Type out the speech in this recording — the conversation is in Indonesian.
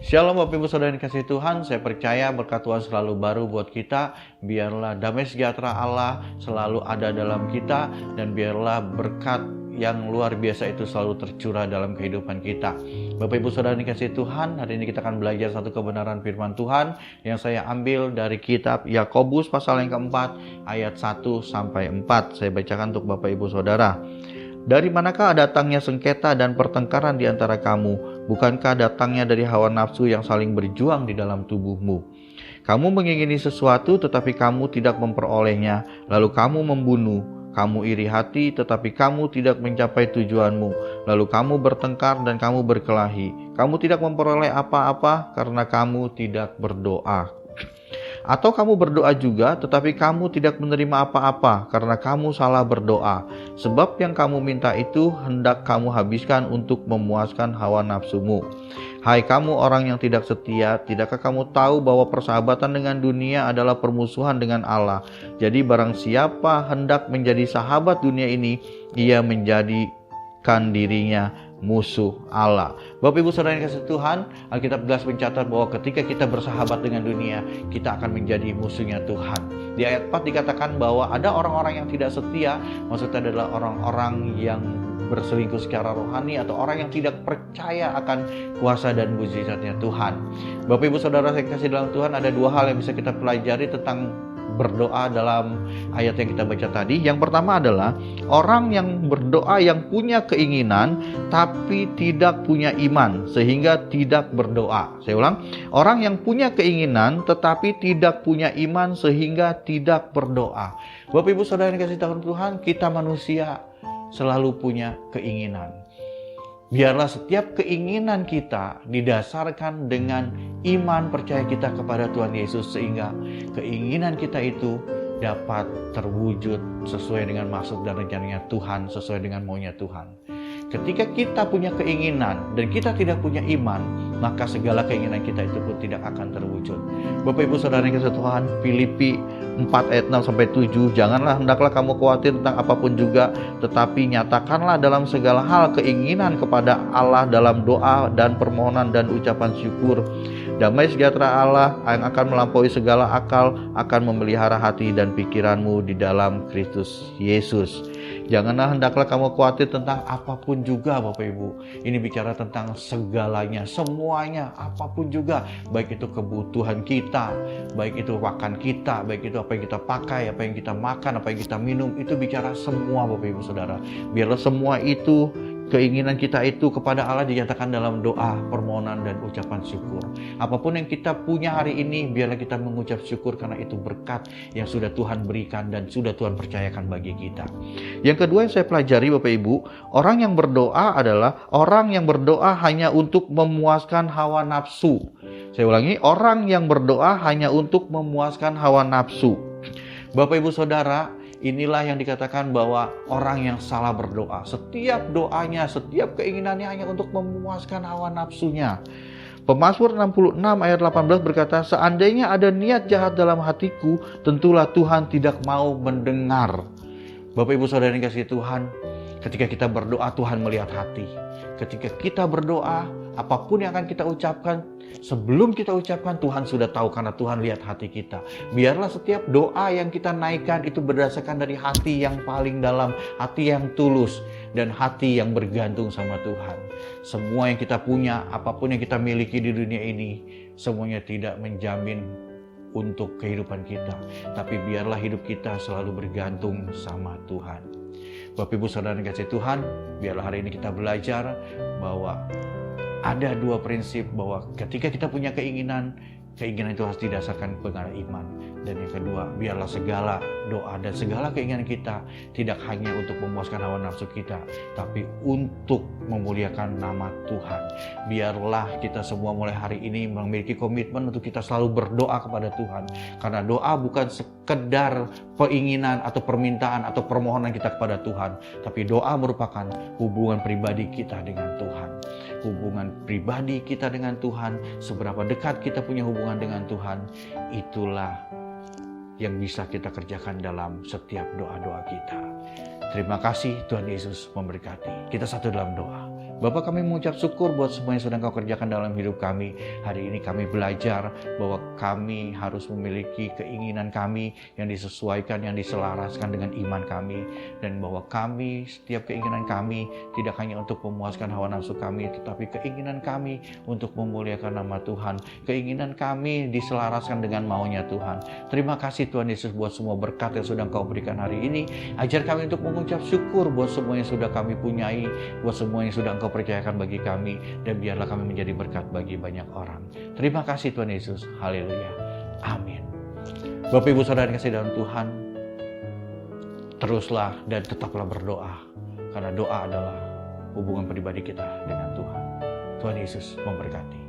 Shalom Bapak Ibu Saudara yang dikasihi Tuhan, saya percaya berkat Tuhan selalu baru buat kita. Biarlah damai sejahtera Allah selalu ada dalam kita, dan biarlah berkat yang luar biasa itu selalu tercurah dalam kehidupan kita. Bapak Ibu Saudara yang dikasihi Tuhan, hari ini kita akan belajar satu kebenaran firman Tuhan yang saya ambil dari kitab Yakobus pasal yang keempat ayat 1-4. Saya bacakan untuk Bapak Ibu Saudara. Dari manakah datangnya sengketa dan pertengkaran di antara kamu? Bukankah datangnya dari hawa nafsu yang saling berjuang di dalam tubuhmu? Kamu mengingini sesuatu tetapi kamu tidak memperolehnya, lalu kamu membunuh. Kamu iri hati tetapi kamu tidak mencapai tujuanmu, lalu kamu bertengkar dan kamu berkelahi. Kamu tidak memperoleh apa-apa karena kamu tidak berdoa. Atau kamu berdoa juga, tetapi kamu tidak menerima apa-apa karena kamu salah berdoa. Sebab yang kamu minta itu hendak kamu habiskan untuk memuaskan hawa nafsumu. Hai kamu orang yang tidak setia, tidakkah kamu tahu bahwa persahabatan dengan dunia adalah permusuhan dengan Allah? Jadi barang siapa hendak menjadi sahabat dunia ini, ia menjadikan dirinya musuh Allah. Bapak Ibu Saudara yang dikasihi Tuhan, Alkitab jelas mencatat bahwa ketika kita bersahabat dengan dunia, kita akan menjadi musuhnya Tuhan. Di ayat 4 dikatakan bahwa ada orang-orang yang tidak setia, maksudnya adalah orang-orang yang berselingkuh secara rohani atau orang yang tidak percaya akan kuasa dan mujizatnya Tuhan. Bapak Ibu Saudara yang dikasihi dalam Tuhan, ada dua hal yang bisa kita pelajari tentang berdoa dalam ayat yang kita baca tadi. Yang pertama adalah orang yang berdoa yang punya keinginan tapi tidak punya iman sehingga tidak berdoa. Saya ulang, orang yang punya keinginan tetapi tidak punya iman sehingga tidak berdoa. Bapak Ibu Saudara yang dikasihi Tuhan, kita manusia selalu punya keinginan. Biarlah setiap keinginan kita didasarkan dengan iman percaya kita kepada Tuhan Yesus, sehingga keinginan kita itu dapat terwujud sesuai dengan maksud dan rencananya Tuhan, sesuai dengan maunya Tuhan. Ketika kita punya keinginan dan kita tidak punya iman, maka segala keinginan kita itu pun tidak akan terwujud. Bapak Ibu Saudara yang dikasihi Tuhan, Filipi 4 ayat 6-7, janganlah hendaklah kamu khawatir tentang apapun juga, tetapi nyatakanlah dalam segala hal keinginan kepada Allah dalam doa dan permohonan dan ucapan syukur. Damai sejahtera Allah yang akan melampaui segala akal akan memelihara hati dan pikiranmu di dalam Kristus Yesus. Janganlah hendaklah kamu khawatir tentang apapun juga, Bapak Ibu. Ini bicara tentang segalanya, semuanya, apapun juga. Baik itu kebutuhan kita, baik itu makan kita, baik itu apa yang kita pakai, apa yang kita makan, apa yang kita minum. Itu bicara semua, Bapak Ibu Saudara. Biarlah semua itu, keinginan kita itu kepada Allah dinyatakan dalam doa, permohonan, dan ucapan syukur. Apapun yang kita punya hari ini, biarlah kita mengucap syukur karena itu berkat yang sudah Tuhan berikan dan sudah Tuhan percayakan bagi kita. Yang kedua yang saya pelajari, Bapak Ibu, orang yang berdoa adalah orang yang berdoa hanya untuk memuaskan hawa nafsu. Saya ulangi, orang yang berdoa hanya untuk memuaskan hawa nafsu. Bapak Ibu Saudara, inilah yang dikatakan bahwa orang yang salah berdoa. Setiap doanya, setiap keinginannya hanya untuk memuaskan hawa nafsunya. Pemazmur 66 ayat 18 berkata, seandainya ada niat jahat dalam hatiku, tentulah Tuhan tidak mau mendengar. Bapak Ibu Saudara yang dikasihi Tuhan, ketika kita berdoa Tuhan melihat hati. Ketika kita berdoa, apapun yang akan kita ucapkan, sebelum kita ucapkan Tuhan sudah tahu karena Tuhan lihat hati kita. Biarlah setiap doa yang kita naikkan itu berdasarkan dari hati yang paling dalam, hati yang tulus, dan hati yang bergantung sama Tuhan. Semua yang kita punya, apapun yang kita miliki di dunia ini, semuanya tidak menjamin untuk kehidupan kita. Tapi biarlah hidup kita selalu bergantung sama Tuhan. Bapak Ibu Saudara yang dikasihi Tuhan, biarlah hari ini kita belajar bahwa ada dua prinsip, bahwa ketika kita punya keinginan itu harus didasarkan kepada iman. Dan yang kedua, biarlah segala doa dan segala keinginan kita tidak hanya untuk memuaskan hawa nafsu kita, tapi untuk memuliakan nama Tuhan. Biarlah kita semua mulai hari ini memiliki komitmen untuk kita selalu berdoa kepada Tuhan. Karena doa bukan sekedar keinginan atau permintaan atau permohonan kita kepada Tuhan, tapi doa merupakan hubungan pribadi kita dengan Tuhan. Hubungan pribadi kita dengan Tuhan, seberapa dekat kita punya hubungan dengan Tuhan, itulah yang bisa kita kerjakan dalam setiap doa-doa kita. Terima kasih, Tuhan Yesus memberkati. Kita satu dalam doa. Bapa, kami mengucap syukur buat semua yang sudah Kau kerjakan dalam hidup kami. Hari ini kami belajar bahwa kami harus memiliki keinginan kami yang disesuaikan, yang diselaraskan dengan iman kami. Dan bahwa kami, setiap keinginan kami tidak hanya untuk memuaskan hawa nafsu kami, tetapi keinginan kami untuk memuliakan nama Tuhan. Keinginan kami diselaraskan dengan maunya Tuhan. Terima kasih Tuhan Yesus buat semua berkat yang sudah Kau berikan hari ini. Ajar kami untuk mengucap syukur buat semua yang sudah kami punyai, buat semua yang sudah Engkau percayakan bagi kami, dan biarlah kami menjadi berkat bagi banyak orang. Terima kasih Tuhan Yesus. Haleluya. Amin. Bapak Ibu Saudara yang kasih dalam Tuhan, teruslah dan tetaplah berdoa, karena doa adalah hubungan pribadi kita dengan Tuhan. Tuhan Yesus memberkati.